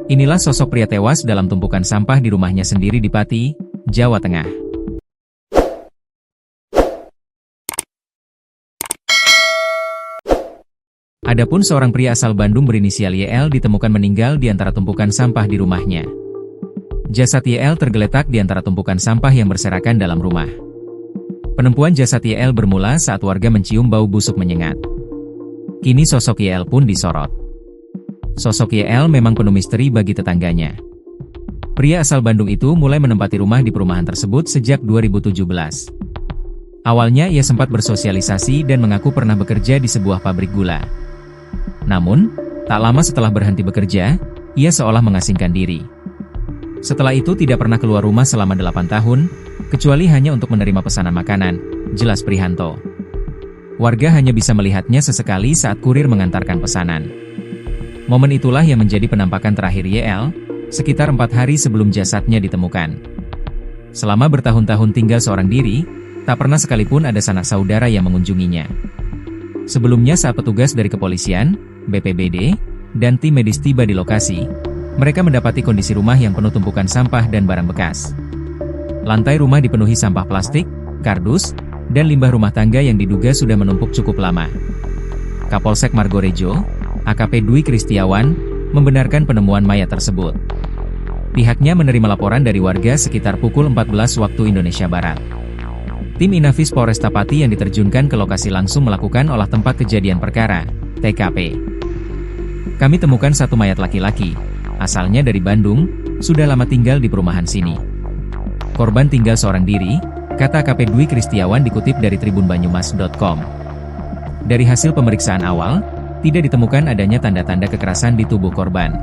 Inilah sosok pria tewas dalam tumpukan sampah di rumahnya sendiri di Pati, Jawa Tengah. Adapun seorang pria asal Bandung berinisial YL ditemukan meninggal di antara tumpukan sampah di rumahnya. Jasad YL tergeletak di antara tumpukan sampah yang berserakan dalam rumah. Penemuan jasad YL bermula saat warga mencium bau busuk menyengat. Kini sosok YL pun disorot. Sosok YL memang penuh misteri bagi tetangganya. Pria asal Bandung itu mulai menempati rumah di perumahan tersebut sejak 2017. Awalnya ia sempat bersosialisasi dan mengaku pernah bekerja di sebuah pabrik gula. Namun, tak lama setelah berhenti bekerja, ia seolah mengasingkan diri. Setelah itu tidak pernah keluar rumah selama 8 tahun, kecuali hanya untuk menerima pesanan makanan, jelas Prihanto. Warga hanya bisa melihatnya sesekali saat kurir mengantarkan pesanan. Momen itulah yang menjadi penampakan terakhir YL, sekitar 4 hari sebelum jasadnya ditemukan. Selama bertahun-tahun tinggal seorang diri, tak pernah sekalipun ada sanak saudara yang mengunjunginya. Sebelumnya saat petugas dari kepolisian, BPBD, dan tim medis tiba di lokasi, mereka mendapati kondisi rumah yang penuh tumpukan sampah dan barang bekas. Lantai rumah dipenuhi sampah plastik, kardus, dan limbah rumah tangga yang diduga sudah menumpuk cukup lama. Kapolsek Margorejo, AKP Dwi Kristiawan, membenarkan penemuan mayat tersebut. Pihaknya menerima laporan dari warga sekitar pukul 14 waktu Indonesia Barat. Tim Inafis Polresta Pati yang diterjunkan ke lokasi langsung melakukan olah tempat kejadian perkara, TKP. Kami temukan satu mayat laki-laki, asalnya dari Bandung, sudah lama tinggal di perumahan sini. Korban tinggal seorang diri, kata AKP Dwi Kristiawan dikutip dari tribunbanyumas.com. Dari hasil pemeriksaan awal, tidak ditemukan adanya tanda-tanda kekerasan di tubuh korban.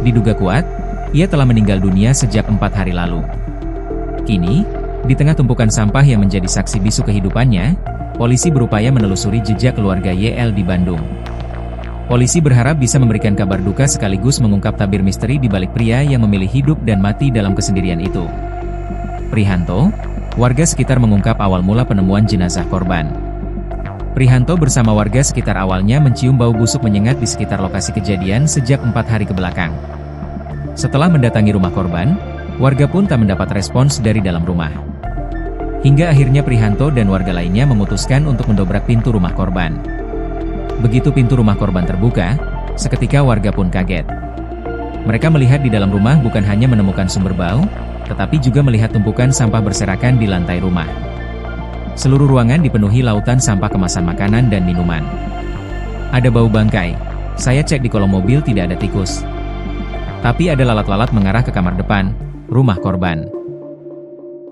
Diduga kuat, ia telah meninggal dunia sejak 4 hari lalu. Kini, di tengah tumpukan sampah yang menjadi saksi bisu kehidupannya, polisi berupaya menelusuri jejak keluarga YL di Bandung. Polisi berharap bisa memberikan kabar duka sekaligus mengungkap tabir misteri di balik pria yang memilih hidup dan mati dalam kesendirian itu. Prihanto, warga sekitar mengungkap awal mula penemuan jenazah korban. Prihanto bersama warga sekitar awalnya mencium bau busuk menyengat di sekitar lokasi kejadian sejak 4 hari kebelakang. Setelah mendatangi rumah korban, warga pun tak mendapat respons dari dalam rumah. Hingga akhirnya Prihanto dan warga lainnya memutuskan untuk mendobrak pintu rumah korban. Begitu pintu rumah korban terbuka, seketika warga pun kaget. Mereka melihat di dalam rumah bukan hanya menemukan sumber bau, tetapi juga melihat tumpukan sampah berserakan di lantai rumah. Seluruh ruangan dipenuhi lautan sampah kemasan makanan dan minuman. Ada bau bangkai. Saya cek di kolong mobil tidak ada tikus. Tapi ada lalat-lalat mengarah ke kamar depan, rumah korban.